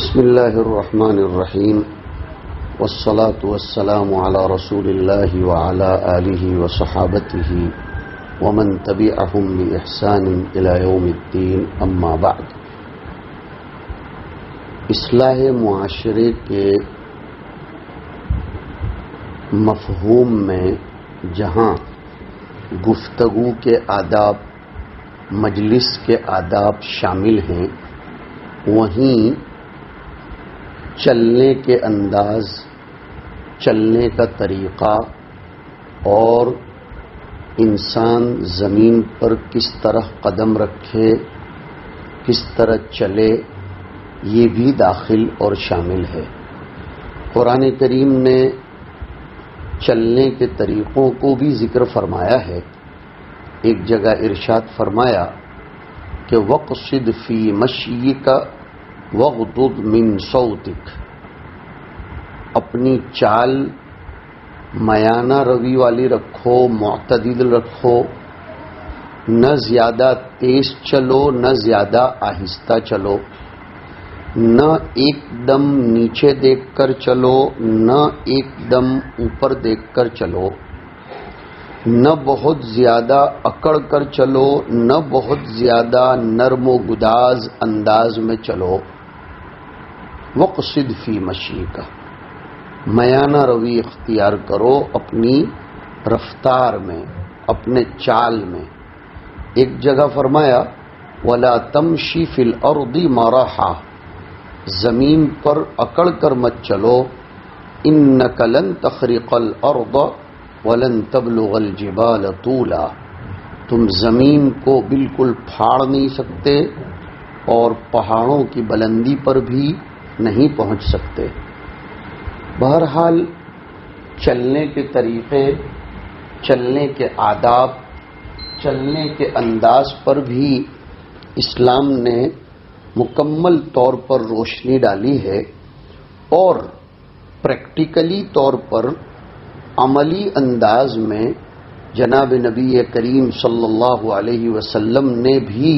بسم اللہ الرحمن الرحیم والصلاة والسلام علی رسول اللہ وعلی آلہ وصحابتہ ومن تبعہم بإحسان الی یوم الدین، اما بعد۔ اصلاح معاشرے کے مفہوم میں جہاں گفتگو کے آداب، مجلس کے آداب شامل ہیں، وہیں چلنے کے انداز، چلنے کا طریقہ اور انسان زمین پر کس طرح قدم رکھے، کس طرح چلے، یہ بھی داخل اور شامل ہے۔ قرآن کریم نے چلنے کے طریقوں کو بھی ذکر فرمایا ہے۔ ایک جگہ ارشاد فرمایا کہ وَقْصِدْ فِي مَشْيِكَ وَغْضُضْ مِنْ صَوْتِكَ، اپنی چال میانہ روی والی رکھو، معتدل رکھو، نہ زیادہ تیز چلو نہ زیادہ آہستہ چلو، نہ ایک دم نیچے دیکھ کر چلو نہ ایک دم اوپر دیکھ کر چلو، نہ بہت زیادہ اکڑ کر چلو نہ بہت زیادہ نرم و گداز انداز میں چلو۔ وَقْصِدْ فِي مَشْيِكَ، میانہ روی اختیار کرو اپنی رفتار میں، اپنے چال میں۔ ایک جگہ فرمایا وَلَا تَمْشِ فِي الْأَرْضِ مَرَحًا، زمین پر اکڑ کر مت چلو، إِنَّكَ لَن تَخْرِقَ الْأَرْضَ وَلَن تَبْلُغَ الْجِبَالَ طُولًا، تم زمین کو بالکل پھاڑ نہیں سکتے اور پہاڑوں کی بلندی پر بھی نہیں پہنچ سکتے۔ بہرحال چلنے کے طریقے، چلنے کے آداب، چلنے کے انداز پر بھی اسلام نے مکمل طور پر روشنی ڈالی ہے، اور پریکٹیکلی طور پر عملی انداز میں جناب نبی کریم صلی اللہ علیہ وسلم نے بھی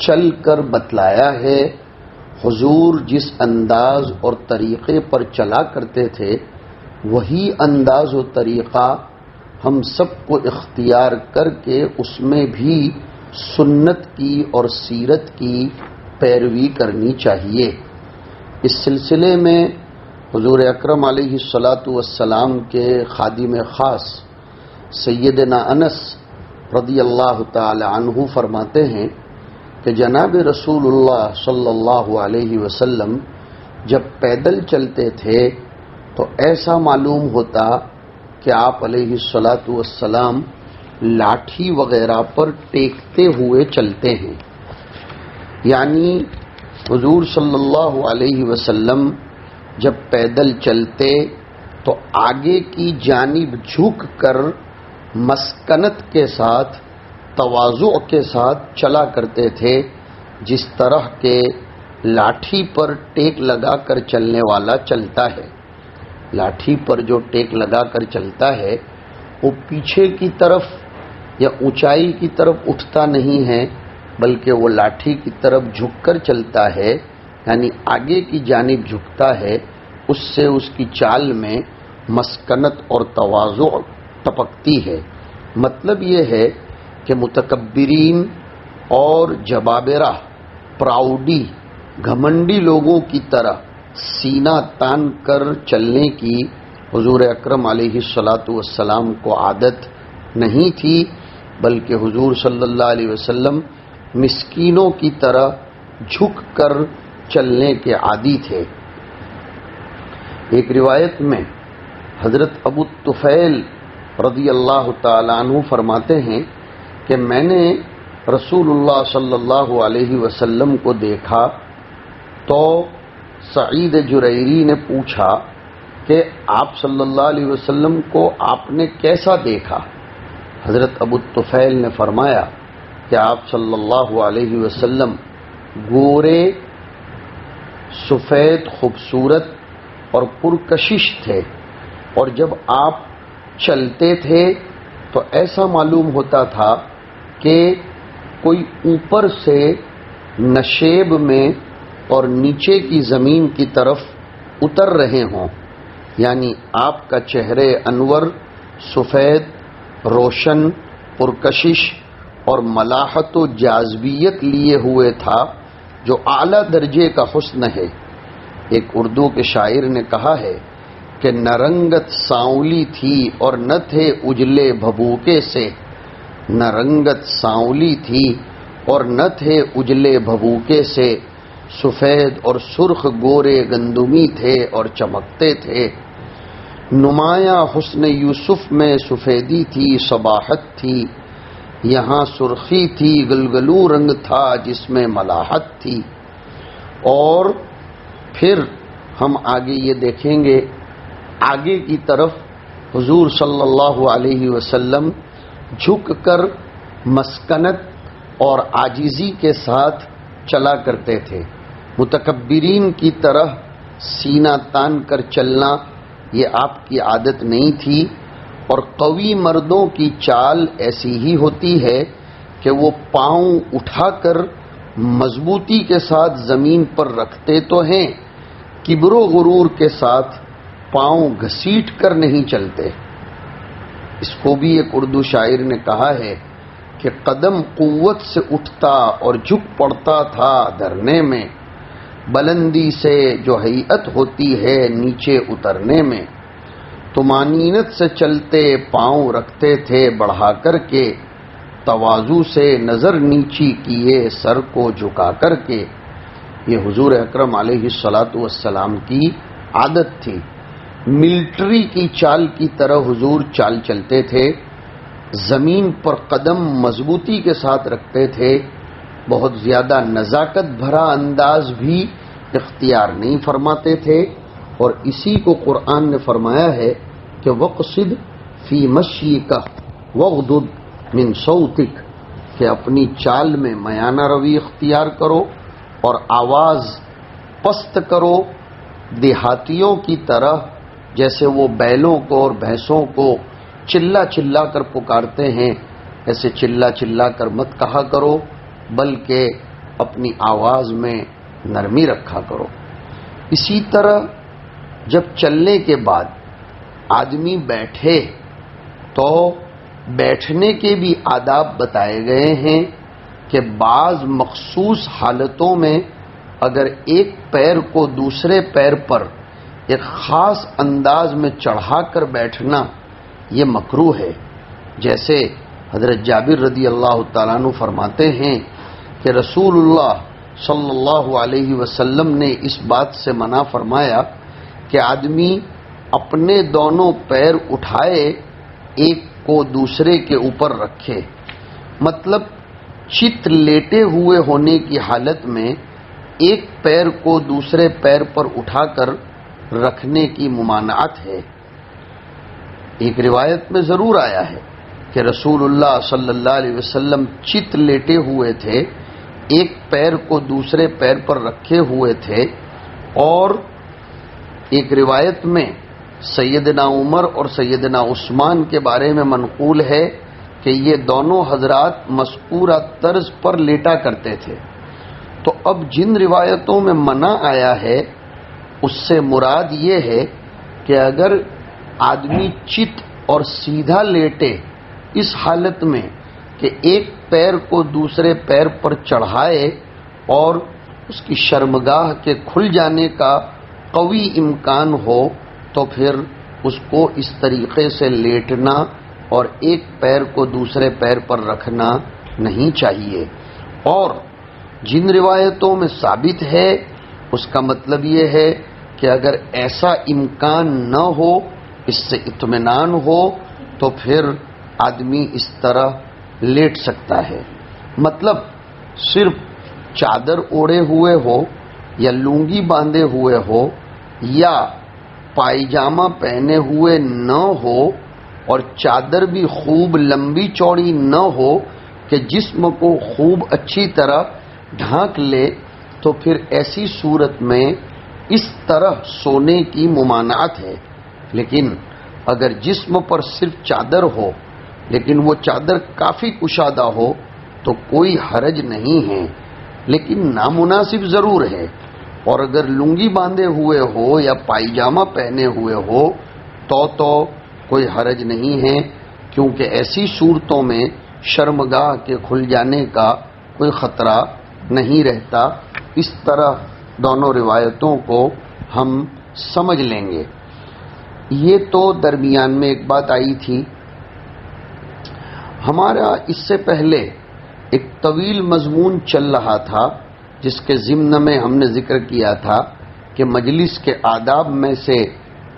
چل کر بتلایا ہے۔ حضور جس انداز اور طریقے پر چلا کرتے تھے، وہی انداز و طریقہ ہم سب کو اختیار کر کے اس میں بھی سنت کی اور سیرت کی پیروی کرنی چاہیے۔ اس سلسلے میں حضور اکرم علیہ الصلاۃ والسلام کے خادم خاص سیدنا انس رضی اللہ تعالی عنہ فرماتے ہیں کہ جناب رسول اللہ صلی اللہ علیہ وسلم جب پیدل چلتے تھے تو ایسا معلوم ہوتا کہ آپ علیہ الصلاۃ والسلام لاٹھی وغیرہ پر ٹیکتے ہوئے چلتے ہیں، یعنی حضور صلی اللہ علیہ وسلم جب پیدل چلتے تو آگے کی جانب جھک کر مسکنت کے ساتھ، تواضع کے ساتھ چلا کرتے تھے، جس طرح کے لاٹھی پر ٹیک لگا کر چلنے والا چلتا ہے۔ لاٹھی پر جو ٹیک لگا کر چلتا ہے وہ پیچھے کی طرف یا اونچائی کی طرف اٹھتا نہیں ہے، بلکہ وہ لاٹھی کی طرف جھک کر چلتا ہے، یعنی آگے کی جانب جھکتا ہے۔ اس سے اس کی چال میں مسکنت اور تواضع ٹپکتی ہے۔ مطلب یہ ہے کہ متکبرین اور جبابرہ، پراؤڈی، گھمنڈی لوگوں کی طرح سینہ تان کر چلنے کی حضور اکرم علیہ الصلاۃ والسلام کو عادت نہیں تھی، بلکہ حضور صلی اللہ علیہ وسلم مسکینوں کی طرح جھک کر چلنے کے عادی تھے۔ ایک روایت میں حضرت ابو طفیل رضی اللہ تعالی عنہ فرماتے ہیں کہ میں نے رسول اللہ صلی اللہ علیہ وسلم کو دیکھا تو سعید جریری نے پوچھا کہ آپ صلی اللہ علیہ وسلم کو آپ نے کیسا دیکھا؟ حضرت ابو طفیل نے فرمایا کہ آپ صلی اللہ علیہ وسلم گورے، سفید، خوبصورت اور پرکشش تھے، اور جب آپ چلتے تھے تو ایسا معلوم ہوتا تھا کہ کوئی اوپر سے نشیب میں اور نیچے کی زمین کی طرف اتر رہے ہوں، یعنی آپ کا چہرے انور سفید، روشن، پرکشش اور ملاحت و جاذبیت لیے ہوئے تھا، جو اعلیٰ درجے کا حسن ہے۔ ایک اردو کے شاعر نے کہا ہے کہ نہ رنگت سانولی تھی اور نہ تھے اجلے بھبوکے سے، نہ رنگت سانولی تھی اور نہ تھے اجلے بھبوکے سے، سفید اور سرخ گورے گندمی تھے اور چمکتے تھے۔ نمایاں حسن یوسف میں سفیدی تھی، صباحت تھی، یہاں سرخی تھی، گلگلو رنگ تھا جس میں ملاحت تھی۔ اور پھر ہم آگے یہ دیکھیں گے، آگے کی طرف حضور صلی اللہ علیہ وسلم جھک کر مسکنت اور عاجزی کے ساتھ چلا کرتے تھے۔ متکبرین کی طرح سینہ تان کر چلنا یہ آپ کی عادت نہیں تھی، اور قوی مردوں کی چال ایسی ہی ہوتی ہے کہ وہ پاؤں اٹھا کر مضبوطی کے ساتھ زمین پر رکھتے تو ہیں، کبر و غرور کے ساتھ پاؤں گھسیٹ کر نہیں چلتے۔ اس کو بھی ایک اردو شاعر نے کہا ہے کہ قدم قوت سے اٹھتا اور جھک پڑتا تھا دھرنے میں، بلندی سے جو ہیئت ہوتی ہے نیچے اترنے میں۔ طمانینت سے چلتے پاؤں رکھتے تھے بڑھا کر کے، تواضع سے نظر نیچی کیے سر کو جھکا کر کے۔ یہ حضور اکرم علیہ الصلاۃ والسلام کی عادت تھی۔ ملٹری کی چال کی طرح حضور چال چلتے تھے، زمین پر قدم مضبوطی کے ساتھ رکھتے تھے، بہت زیادہ نزاکت بھرا انداز بھی اختیار نہیں فرماتے تھے، اور اسی کو قرآن نے فرمایا ہے کہ وَقْصِدْ فِي مَشْيِكَ وَاغْضُضْ مِنْ صَوْتِكَ، کہ اپنی چال میں میانہ روی اختیار کرو اور آواز پست کرو، دیہاتیوں کی طرح جیسے وہ بیلوں کو اور بھینسوں کو چلا چلا کر پکارتے ہیں، ایسے چلا چلا کر مت کہا کرو، بلکہ اپنی آواز میں نرمی رکھا کرو۔ اسی طرح جب چلنے کے بعد آدمی بیٹھے تو بیٹھنے کے بھی آداب بتائے گئے ہیں کہ بعض مخصوص حالتوں میں اگر ایک پیر کو دوسرے پیر پر ایک خاص انداز میں چڑھا کر بیٹھنا یہ مکروہ ہے، جیسے حضرت جابر رضی اللہ تعالیٰ عنہ فرماتے ہیں کہ رسول اللہ صلی اللہ علیہ وسلم نے اس بات سے منع فرمایا کہ آدمی اپنے دونوں پیر اٹھائے ایک کو دوسرے کے اوپر رکھے، مطلب چت لیٹے ہوئے ہونے کی حالت میں ایک پیر کو دوسرے پیر پر اٹھا کر رکھنے کی ممانعت ہے۔ ایک روایت میں ضرور آیا ہے کہ رسول اللہ صلی اللہ علیہ وسلم چت لیٹے ہوئے تھے، ایک پیر کو دوسرے پیر پر رکھے ہوئے تھے، اور ایک روایت میں سیدنا عمر اور سیدنا عثمان کے بارے میں منقول ہے کہ یہ دونوں حضرات مذکورہ طرز پر لیٹا کرتے تھے۔ تو اب جن روایتوں میں منع آیا ہے اس سے مراد یہ ہے کہ اگر آدمی چت اور سیدھا لیٹے اس حالت میں کہ ایک پیر کو دوسرے پیر پر چڑھائے اور اس کی شرمگاہ کے کھل جانے کا قوی امکان ہو، تو پھر اس کو اس طریقے سے لیٹنا اور ایک پیر کو دوسرے پیر پر رکھنا نہیں چاہیے۔ اور جن روایتوں میں ثابت ہے اس کا مطلب یہ ہے کہ اگر ایسا امکان نہ ہو، اس سے اطمینان ہو، تو پھر آدمی اس طرح لیٹ سکتا ہے۔ مطلب صرف چادر اوڑھے ہوئے ہو یا لنگی باندھے ہوئے ہو یا پائجامہ پہنے ہوئے نہ ہو، اور چادر بھی خوب لمبی چوڑی نہ ہو کہ جسم کو خوب اچھی طرح ڈھانک لے، تو پھر ایسی صورت میں اس طرح سونے کی ممانعت ہے۔ لیکن اگر جسم پر صرف چادر ہو لیکن وہ چادر کافی کشادہ ہو تو کوئی حرج نہیں ہے، لیکن نامناسب ضرور ہے اور اگر لنگی باندھے ہوئے ہو یا پائجامہ پہنے ہوئے ہو تو کوئی حرج نہیں ہے، کیونکہ ایسی صورتوں میں شرمگاہ کے کھل جانے کا کوئی خطرہ نہیں رہتا۔ اس طرح دونوں روایتوں کو ہم سمجھ لیں گے۔ یہ تو درمیان میں ایک بات آئی تھی۔ ہمارا اس سے پہلے ایک طویل مضمون چل رہا تھا جس کے ضمن میں ہم نے ذکر کیا تھا کہ مجلس کے آداب میں سے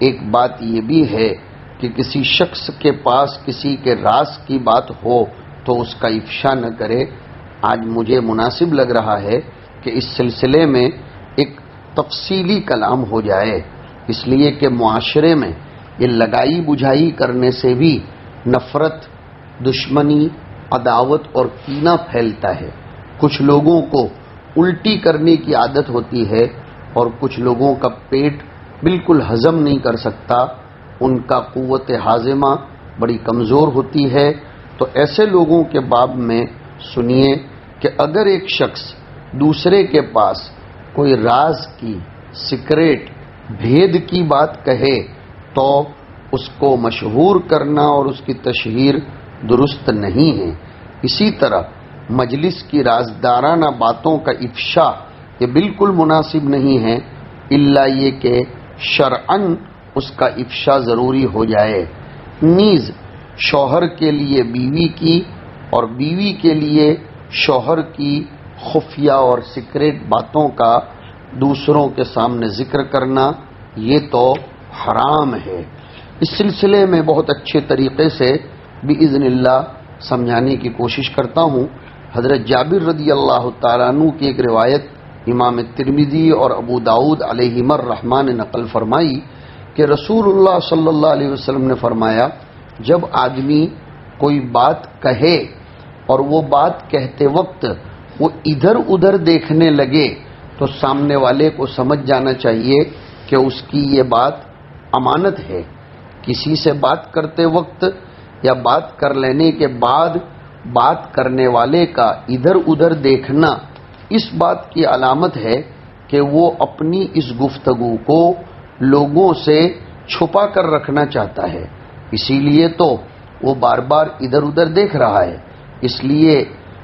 ایک بات یہ بھی ہے کہ کسی شخص کے پاس کسی کے راز کی بات ہو تو اس کا افشا نہ کرے۔ آج مجھے مناسب لگ رہا ہے کہ اس سلسلے میں ایک تفصیلی کلام ہو جائے، اس لیے کہ معاشرے میں یہ لگائی بجھائی کرنے سے بھی نفرت، دشمنی، عداوت اور کینہ پھیلتا ہے۔ کچھ لوگوں کو الٹی کرنے کی عادت ہوتی ہے اور کچھ لوگوں کا پیٹ بالکل ہضم نہیں کر سکتا، ان کا قوت ہاضمہ بڑی کمزور ہوتی ہے۔ تو ایسے لوگوں کے باب میں سنیے کہ اگر ایک شخص دوسرے کے پاس کوئی راز کی، سیکریٹ، بھید کی بات کہے تو اس کو مشہور کرنا اور اس کی تشہیر درست نہیں ہے۔ اسی طرح مجلس کی رازدارانہ باتوں کا افشا یہ بالکل مناسب نہیں ہے، الا یہ کہ شرعاً اس کا افشا ضروری ہو جائے۔ نیز شوہر کے لیے بیوی کی اور بیوی کے لیے شوہر کی خفیہ اور سیکریٹ باتوں کا دوسروں کے سامنے ذکر کرنا یہ تو حرام ہے۔ اس سلسلے میں بہت اچھے طریقے سے باذن اللہ سمجھانے کی کوشش کرتا ہوں۔ حضرت جابر رضی اللہ تعالیٰ عنہ کی ایک روایت امام ترمذی اور ابو داؤد علیہما الرحمٰن نے نقل فرمائی کہ رسول اللہ صلی اللہ علیہ وسلم نے فرمایا، جب آدمی کوئی بات کہے اور وہ بات کہتے وقت وہ ادھر ادھر دیکھنے لگے تو سامنے والے کو سمجھ جانا چاہیے کہ اس کی یہ بات امانت ہے۔ کسی سے بات کرتے وقت یا بات کر لینے کے بعد بات کرنے والے کا ادھر ادھر دیکھنا اس بات کی علامت ہے کہ وہ اپنی اس گفتگو کو لوگوں سے چھپا کر رکھنا چاہتا ہے، اسی لیے تو وہ بار بار ادھر ادھر دیکھ رہا ہے۔ اس لیے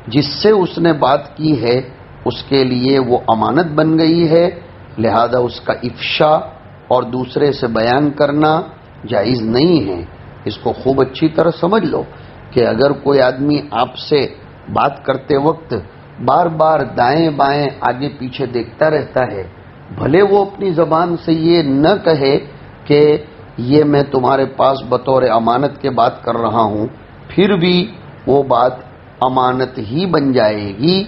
جس سے اس نے بات کی ہے اس کے لیے وہ امانت بن گئی ہے، لہذا اس کا افشا اور دوسرے سے بیان کرنا جائز نہیں ہے۔ اس کو خوب اچھی طرح سمجھ لو کہ اگر کوئی آدمی آپ سے بات کرتے وقت بار بار دائیں بائیں آگے پیچھے دیکھتا رہتا ہے، بھلے وہ اپنی زبان سے یہ نہ کہے کہ یہ میں تمہارے پاس بطور امانت کے بات کر رہا ہوں، پھر بھی وہ بات امانت ہی بن جائے گی،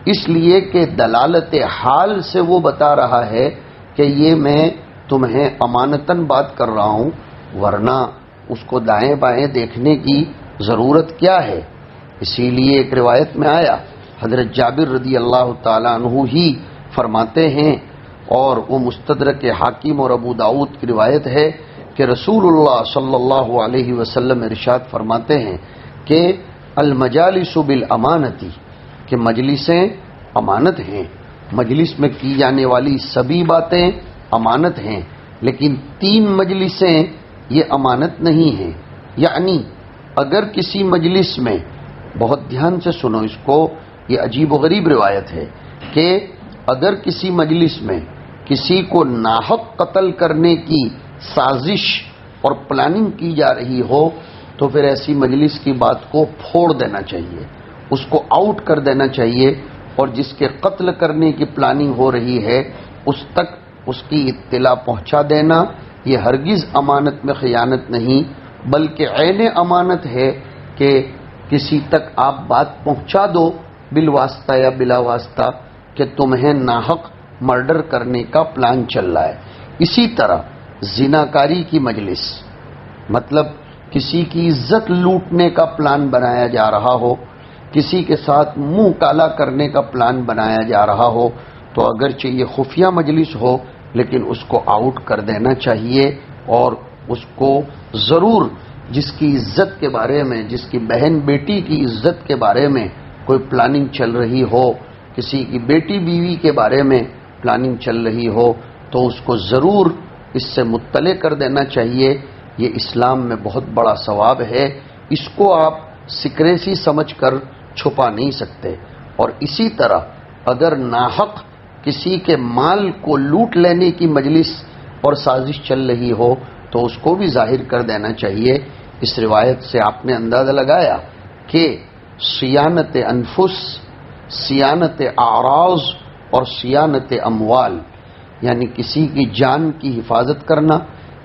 اس لیے کہ دلالت حال سے وہ بتا رہا ہے کہ یہ میں تمہیں امانتاً بات کر رہا ہوں، ورنہ اس کو دائیں بائیں دیکھنے کی ضرورت کیا ہے۔ اسی لیے ایک روایت میں آیا، حضرت جابر رضی اللہ تعالیٰ عنہ ہی فرماتے ہیں اور وہ مستدرک حاکم اور ابو داؤد کی روایت ہے کہ رسول اللہ صلی اللہ علیہ وسلم ارشاد فرماتے ہیں کہ المجالس بالامانتی، کہ مجلسیں امانت ہیں، مجلس میں کی جانے والی سبھی باتیں امانت ہیں، لیکن 3 مجلسیں یہ امانت نہیں ہیں۔ یعنی اگر کسی مجلس میں، بہت دھیان سے سنو اس کو، یہ عجیب و غریب روایت ہے کہ اگر کسی مجلس میں کسی کو ناحق قتل کرنے کی سازش اور پلاننگ کی جا رہی ہو تو پھر ایسی مجلس کی بات کو پھوڑ دینا چاہیے، اس کو آؤٹ کر دینا چاہیے، اور جس کے قتل کرنے کی پلاننگ ہو رہی ہے اس تک اس کی اطلاع پہنچا دینا یہ ہرگز امانت میں خیانت نہیں بلکہ عین امانت ہے کہ کسی تک آپ بات پہنچا دو بالواسطہ یا بلا واسطہ کہ تمہیں ناحق مرڈر کرنے کا پلان چل رہا ہے۔ اسی طرح زناکاری کی مجلس، مطلب کسی کی عزت لوٹنے کا پلان بنایا جا رہا ہو، کسی کے ساتھ منہ کالا کرنے کا پلان بنایا جا رہا ہو، تو اگرچہ یہ خفیہ مجلس ہو لیکن اس کو آؤٹ کر دینا چاہیے، اور اس کو ضرور جس کی عزت کے بارے میں، جس کی بہن بیٹی کی عزت کے بارے میں کوئی پلاننگ چل رہی ہو، کسی کی بیٹی بیوی کے بارے میں پلاننگ چل رہی ہو تو اس کو ضرور اس سے مطلع کر دینا چاہیے. یہ اسلام میں بہت بڑا ثواب ہے، اس کو آپ سیکریسی سمجھ کر چھپا نہیں سکتے. اور اسی طرح اگر ناحق کسی کے مال کو لوٹ لینے کی مجلس اور سازش چل رہی ہو تو اس کو بھی ظاہر کر دینا چاہیے. اس روایت سے آپ نے اندازہ لگایا کہ صیانت انفس، صیانت اعراض اور صیانت اموال، یعنی کسی کی جان کی حفاظت کرنا،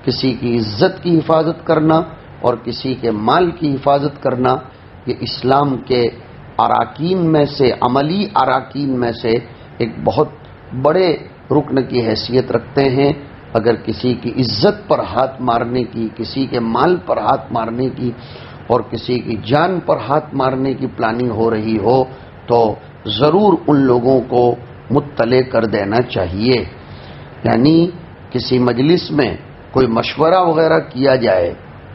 کسی کی عزت کی حفاظت کرنا اور کسی کے مال کی حفاظت کرنا، یہ اسلام کے اراکین میں سے، عملی اراکین میں سے ایک بہت بڑے رکن کی حیثیت رکھتے ہیں. اگر کسی کی عزت پر ہاتھ مارنے کی، کسی کے مال پر ہاتھ مارنے کی اور کسی کی جان پر ہاتھ مارنے کی پلاننگ ہو رہی ہو تو ضرور ان لوگوں کو مطلع کر دینا چاہیے. یعنی کسی مجلس میں کوئی مشورہ وغیرہ کیا جائے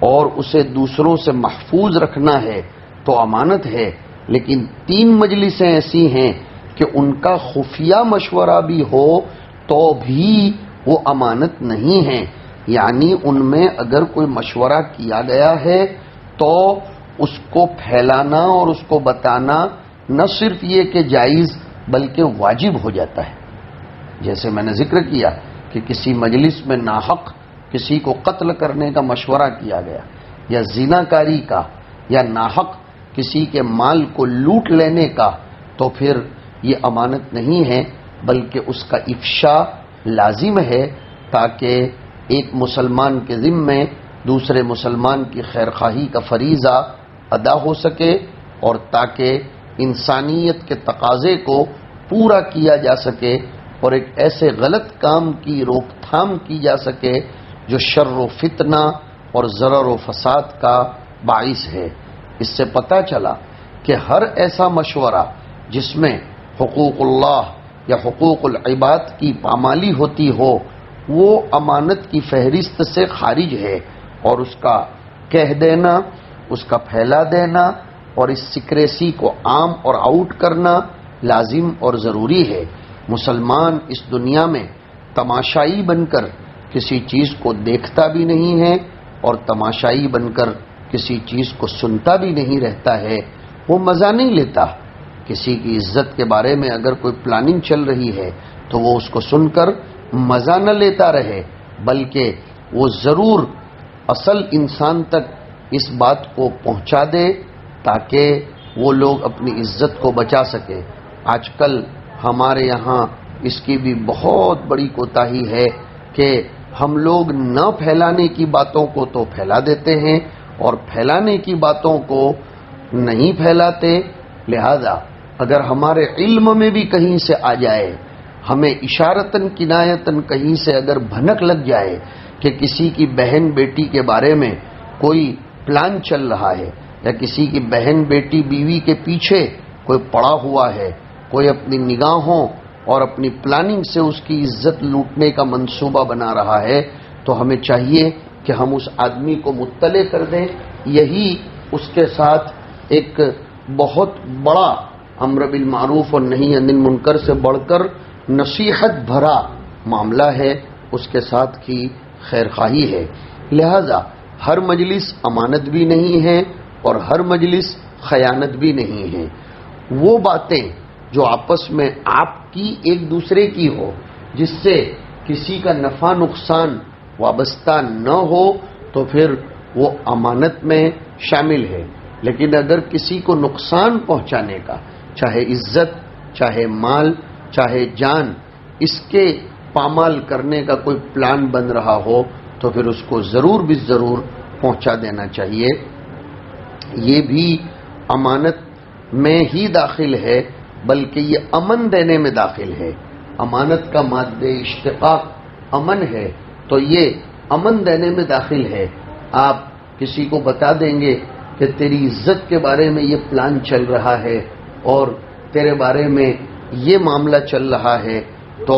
اور اسے دوسروں سے محفوظ رکھنا ہے تو امانت ہے، لیکن 3 مجلسیں ایسی ہیں کہ ان کا خفیہ مشورہ بھی ہو تو بھی وہ امانت نہیں ہیں. یعنی ان میں اگر کوئی مشورہ کیا گیا ہے تو اس کو پھیلانا اور اس کو بتانا نہ صرف یہ کہ جائز بلکہ واجب ہو جاتا ہے. جیسے میں نے ذکر کیا کہ کسی مجلس میں ناحق کسی کو قتل کرنے کا مشورہ کیا گیا یا زنا کاری کا یا ناحق کسی کے مال کو لوٹ لینے کا، تو پھر یہ امانت نہیں ہے بلکہ اس کا افشا لازم ہے تاکہ ایک مسلمان کے ذمے دوسرے مسلمان کی خیرخواہی کا فریضہ ادا ہو سکے اور تاکہ انسانیت کے تقاضے کو پورا کیا جا سکے اور ایک ایسے غلط کام کی روک تھام کی جا سکے جو شر و فتنہ اور ضرر و فساد کا باعث ہے. اس سے پتہ چلا کہ ہر ایسا مشورہ جس میں حقوق اللہ یا حقوق العباد کی پامالی ہوتی ہو وہ امانت کی فہرست سے خارج ہے، اور اس کا کہہ دینا، اس کا پھیلا دینا اور اس سیکریسی کو عام اور آؤٹ کرنا لازم اور ضروری ہے. مسلمان اس دنیا میں تماشائی بن کر کسی چیز کو دیکھتا بھی نہیں ہے اور تماشائی بن کر کسی چیز کو سنتا بھی نہیں رہتا ہے. وہ مزہ نہیں لیتا. کسی کی عزت کے بارے میں اگر کوئی پلاننگ چل رہی ہے تو وہ اس کو سن کر مزہ نہ لیتا رہے بلکہ وہ ضرور اصل انسان تک اس بات کو پہنچا دے تاکہ وہ لوگ اپنی عزت کو بچا سکے. آج کل ہمارے یہاں اس کی بھی بہت بڑی کوتاہی ہے کہ ہم لوگ نہ پھیلانے کی باتوں کو تو پھیلا دیتے ہیں اور پھیلانے کی باتوں کو نہیں پھیلاتے. لہذا اگر ہمارے علم میں بھی کہیں سے آ جائے، ہمیں اشارتاً کنایتاً کہیں سے اگر بھنک لگ جائے کہ کسی کی بہن بیٹی کے بارے میں کوئی پلان چل رہا ہے یا کسی کی بہن بیٹی بیوی کے پیچھے کوئی پڑا ہوا ہے، کوئی اپنی نگاہوں اور اپنی پلاننگ سے اس کی عزت لوٹنے کا منصوبہ بنا رہا ہے تو ہمیں چاہیے کہ ہم اس آدمی کو مطلع کر دیں. یہی اس کے ساتھ ایک بہت بڑا امر بالمعروف اور نہی عن المنکر سے بڑھ کر نصیحت بھرا معاملہ ہے، اس کے ساتھ کی خیر خواہی ہے. لہذا ہر مجلس امانت بھی نہیں ہے اور ہر مجلس خیانت بھی نہیں ہے. وہ باتیں جو آپس میں آپ کی ایک دوسرے کی ہو، جس سے کسی کا نفع نقصان وابستہ نہ ہو تو پھر وہ امانت میں شامل ہے. لیکن اگر کسی کو نقصان پہنچانے کا، چاہے عزت، چاہے مال، چاہے جان، اس کے پامال کرنے کا کوئی پلان بن رہا ہو تو پھر اس کو ضرور بھی ضرور پہنچا دینا چاہیے. یہ بھی امانت میں ہی داخل ہے بلکہ یہ امن دینے میں داخل ہے. امانت کا مادہ اشتقاق امن ہے تو یہ امن دینے میں داخل ہے. آپ کسی کو بتا دیں گے کہ تیری عزت کے بارے میں یہ پلان چل رہا ہے اور تیرے بارے میں یہ معاملہ چل رہا ہے تو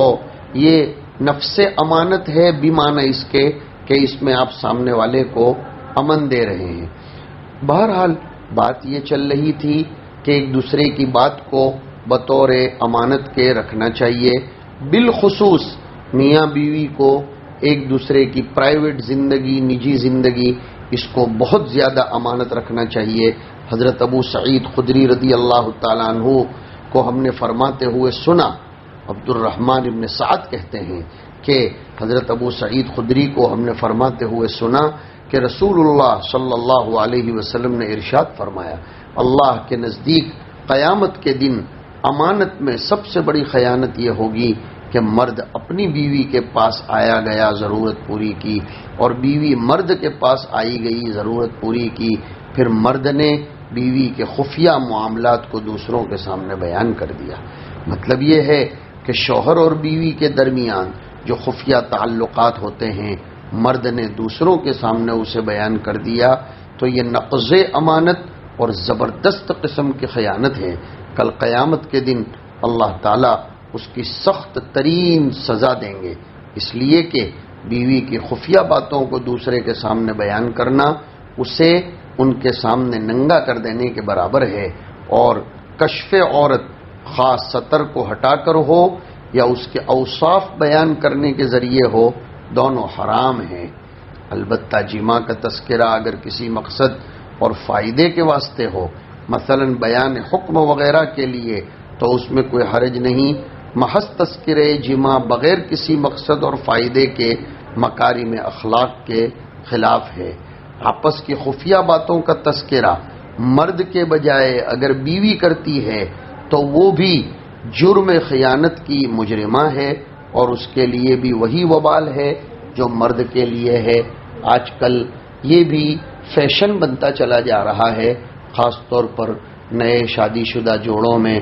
یہ نفس امانت ہے بمعنی اس کے کہ اس میں آپ سامنے والے کو امن دے رہے ہیں. بہرحال بات یہ چل رہی تھی کہ ایک دوسرے کی بات کو بطور امانت کے رکھنا چاہیے بالخصوص میاں بیوی کو ایک دوسرے کی پرائیویٹ زندگی، نجی زندگی، اس کو بہت زیادہ امانت رکھنا چاہیے۔ حضرت ابو سعید خدری رضی اللہ تعالیٰ عنہ کو ہم نے فرماتے ہوئے سنا، عبد الرحمن ابن سعد کہتے ہیں کہ حضرت ابو سعید خدری کو ہم نے فرماتے ہوئے سنا کہ رسول اللہ صلی اللہ علیہ وسلم نے ارشاد فرمایا، اللہ کے نزدیک قیامت کے دن امانت میں سب سے بڑی خیانت یہ ہوگی کہ مرد اپنی بیوی کے پاس آیا گیا، ضرورت پوری کی، اور بیوی مرد کے پاس آئی گئی، ضرورت پوری کی، پھر مرد نے بیوی کے خفیہ معاملات کو دوسروں کے سامنے بیان کر دیا۔ مطلب یہ ہے کہ شوہر اور بیوی کے درمیان جو خفیہ تعلقات ہوتے ہیں، مرد نے دوسروں کے سامنے اسے بیان کر دیا، تو یہ نقض امانت اور زبردست قسم کی خیانت ہے۔ کل قیامت کے دن اللہ تعالیٰ اس کی سخت ترین سزا دیں گے، اس لیے کہ بیوی کی خفیہ باتوں کو دوسرے کے سامنے بیان کرنا اسے ان کے سامنے ننگا کر دینے کے برابر ہے، اور کشف عورت خاص سطر کو ہٹا کر ہو یا اس کے اوصاف بیان کرنے کے ذریعے ہو، دونوں حرام ہیں۔ البتہ جماع کا تذکرہ اگر کسی مقصد اور فائدے کے واسطے ہو، مثلا بیان حکم وغیرہ کے لیے، تو اس میں کوئی حرج نہیں۔ محض تذکرے جماع بغیر کسی مقصد اور فائدے کے مکارم اخلاق کے خلاف ہے۔ آپس کی خفیہ باتوں کا تذکرہ مرد کے بجائے اگر بیوی کرتی ہے تو وہ بھی جرم خیانت کی مجرمہ ہے، اور اس کے لیے بھی وہی وبال ہے جو مرد کے لیے ہے۔ آج کل یہ بھی فیشن بنتا چلا جا رہا ہے، خاص طور پر نئے شادی شدہ جوڑوں میں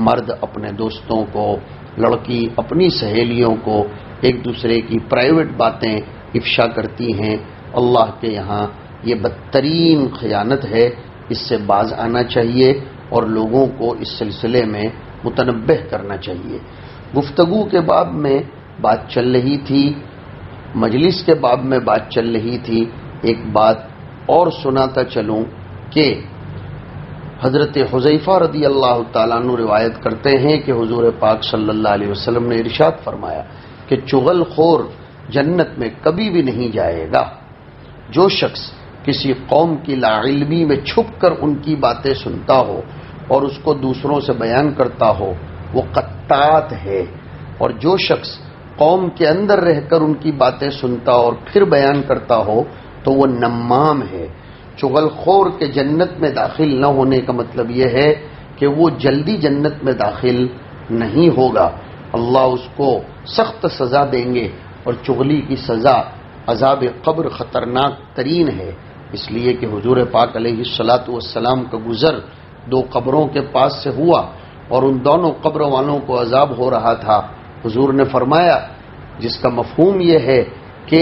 مرد اپنے دوستوں کو، لڑکی اپنی سہیلیوں کو ایک دوسرے کی پرائیویٹ باتیں افشا کرتی ہیں۔ اللہ کے یہاں یہ بدترین خیانت ہے، اس سے باز آنا چاہیے اور لوگوں کو اس سلسلے میں متنبہ کرنا چاہیے۔ گفتگو کے باب میں بات چل رہی تھی، مجلس کے باب میں بات چل رہی تھی، ایک بات اور سناتا چلوں کہ حضرت حذیفہ رضی اللہ تعالیٰ عنہ روایت کرتے ہیں کہ حضور پاک صلی اللہ علیہ وسلم نے ارشاد فرمایا کہ چغل خور جنت میں کبھی بھی نہیں جائے گا۔ جو شخص کسی قوم کی لاعلمی میں چھپ کر ان کی باتیں سنتا ہو اور اس کو دوسروں سے بیان کرتا ہو، وہ قطات ہے، اور جو شخص قوم کے اندر رہ کر ان کی باتیں سنتا اور پھر بیان کرتا ہو تو وہ نمام ہے۔ چغل خور کے جنت میں داخل نہ ہونے کا مطلب یہ ہے کہ وہ جلدی جنت میں داخل نہیں ہوگا، اللہ اس کو سخت سزا دیں گے، اور چغلی کی سزا عذاب قبر خطرناک ترین ہے، اس لیے کہ حضور پاک علیہ الصلاۃ والسلام کا گزر دو قبروں کے پاس سے ہوا اور ان دونوں قبر والوں کو عذاب ہو رہا تھا۔ حضور نے فرمایا، جس کا مفہوم یہ ہے کہ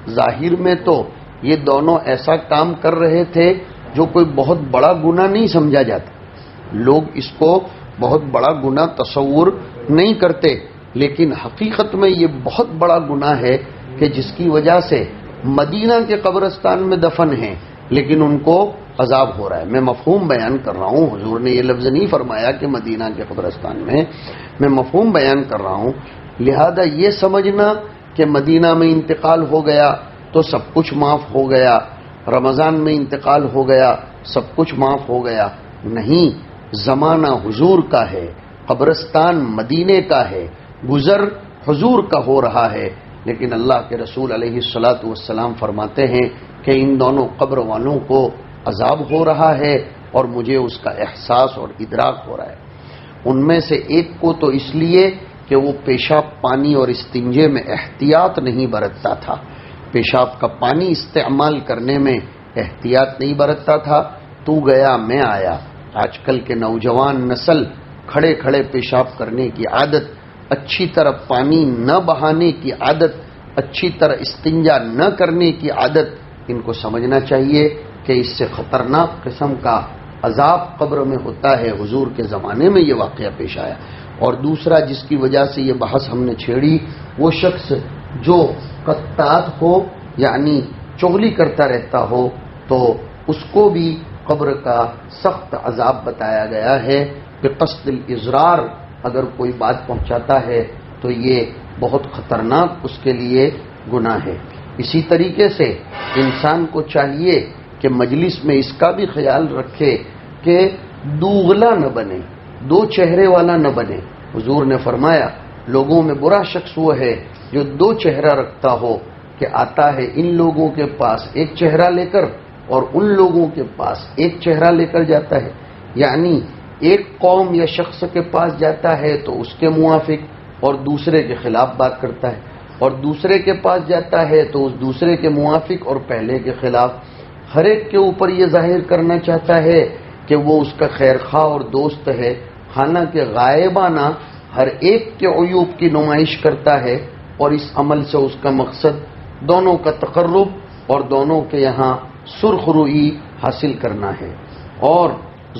ظاہر میں تو یہ دونوں ایسا کام کر رہے تھے جو کوئی بہت بڑا گناہ نہیں سمجھا جاتا، لوگ اس کو بہت بڑا گناہ تصور نہیں کرتے، لیکن حقیقت میں یہ بہت بڑا گناہ ہے کہ جس کی وجہ سے مدینہ کے قبرستان میں دفن ہیں لیکن ان کو عذاب ہو رہا ہے۔ میں مفہوم بیان کر رہا ہوں، حضور نے یہ لفظ نہیں فرمایا کہ مدینہ کے قبرستان میں مفہوم بیان کر رہا ہوں۔ لہذا یہ سمجھنا کہ مدینہ میں انتقال ہو گیا تو سب کچھ معاف ہو گیا، رمضان میں انتقال ہو گیا سب کچھ معاف ہو گیا، نہیں، زمانہ حضور کا ہے، قبرستان مدینے کا ہے، گزر حضور کا ہو رہا ہے، لیکن اللہ کے رسول علیہ الصلاۃ والسلام فرماتے ہیں کہ ان دونوں قبر والوں کو عذاب ہو رہا ہے اور مجھے اس کا احساس اور ادراک ہو رہا ہے۔ ان میں سے ایک کو تو اس لیے کہ وہ پیشاب پانی اور استنجے میں احتیاط نہیں برتتا تھا، پیشاب کا پانی استعمال کرنے میں احتیاط نہیں برتتا تھا، تو گیا میں آیا۔ آج کل کے نوجوان نسل کھڑے کھڑے پیشاب کرنے کی عادت، اچھی طرح پانی نہ بہانے کی عادت، اچھی طرح استنجا نہ کرنے کی عادت، ان کو سمجھنا چاہیے کہ اس سے خطرناک قسم کا عذاب قبر میں ہوتا ہے۔ حضور کے زمانے میں یہ واقعہ پیش آیا۔ اور دوسرا جس کی وجہ سے یہ بحث ہم نے چھیڑی، وہ شخص جو قطات ہو یعنی چغلی کرتا رہتا ہو تو اس کو بھی قبر کا سخت عذاب بتایا گیا ہے۔ بقصد الاضرار اگر کوئی بات پہنچاتا ہے تو یہ بہت خطرناک اس کے لیے گناہ ہے۔ اسی طریقے سے انسان کو چاہیے کہ مجلس میں اس کا بھی خیال رکھے کہ دوغلا نہ بنے، دو چہرے والا نہ بنے۔ حضور نے فرمایا لوگوں میں برا شخص وہ ہے جو دو چہرہ رکھتا ہو، کہ آتا ہے ان لوگوں کے پاس ایک چہرہ لے کر اور ان لوگوں کے پاس ایک چہرہ لے کر جاتا ہے، یعنی ایک قوم یا شخص کے پاس جاتا ہے تو اس کے موافق اور دوسرے کے خلاف بات کرتا ہے، اور دوسرے کے پاس جاتا ہے تو اس دوسرے کے موافق اور پہلے کے خلاف، ہر ایک کے اوپر یہ ظاہر کرنا چاہتا ہے کہ وہ اس کا خیر خواہ اور دوست ہے، حالانکہ غائبانہ ہر ایک کے عیوب کی نمائش کرتا ہے، اور اس عمل سے اس کا مقصد دونوں کا تقرب اور دونوں کے یہاں سرخ روئی حاصل کرنا ہے۔ اور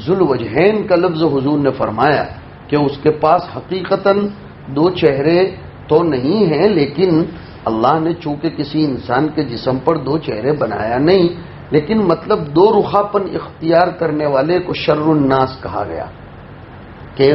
ذو الوجہین کا لفظ حضور نے فرمایا کہ اس کے پاس حقیقتاً دو چہرے تو نہیں ہیں، لیکن اللہ نے چونکہ کسی انسان کے جسم پر دو چہرے بنایا نہیں، لیکن مطلب دو رخاپن اختیار کرنے والے کو شر الناس کہا گیا کہ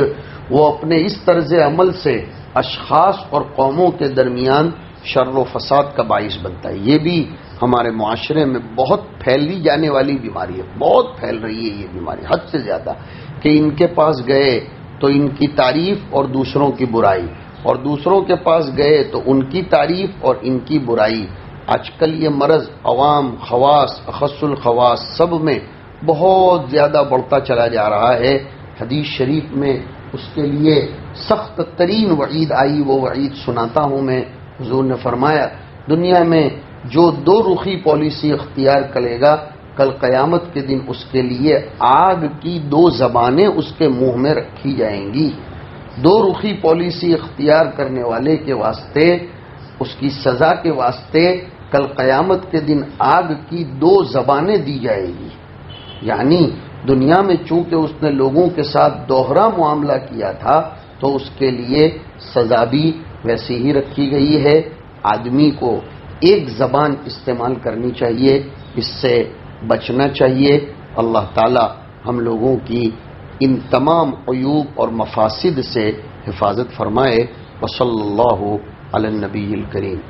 وہ اپنے اس طرز عمل سے اشخاص اور قوموں کے درمیان شر و فساد کا باعث بنتا ہے۔ یہ بھی ہمارے معاشرے میں بہت پھیلی جانے والی بیماری ہے، بہت پھیل رہی ہے یہ بیماری حد سے زیادہ، کہ ان کے پاس گئے تو ان کی تعریف اور دوسروں کی برائی، اور دوسروں کے پاس گئے تو ان کی تعریف اور ان کی برائی۔ آج کل یہ مرض عوام، خواص، اخص الخواص سب میں بہت زیادہ بڑھتا چلا جا رہا ہے۔ حدیث شریف میں اس کے لیے سخت ترین وعید آئی، وہ وعید سناتا ہوں میں۔ حضور نے فرمایا دنیا میں جو دو رخی پالیسی اختیار کرے گا، کل قیامت کے دن اس کے لیے آگ کی دو زبانیں اس کے منہ میں رکھی جائیں گی۔ دو رخی پالیسی اختیار کرنے والے کے واسطے، اس کی سزا کے واسطے کل قیامت کے دن آگ کی دو زبانیں دی جائے گی۔ یعنی دنیا میں چونکہ اس نے لوگوں کے ساتھ دوہرا معاملہ کیا تھا تو اس کے لیے سزا بھی ویسی ہی رکھی گئی ہے۔ آدمی کو ایک زبان استعمال کرنی چاہیے، اس سے بچنا چاہیے۔ اللہ تعالی ہم لوگوں کی ان تمام عیوب اور مفاسد سے حفاظت فرمائے۔ وصلی اللہ علی النبی الکریم۔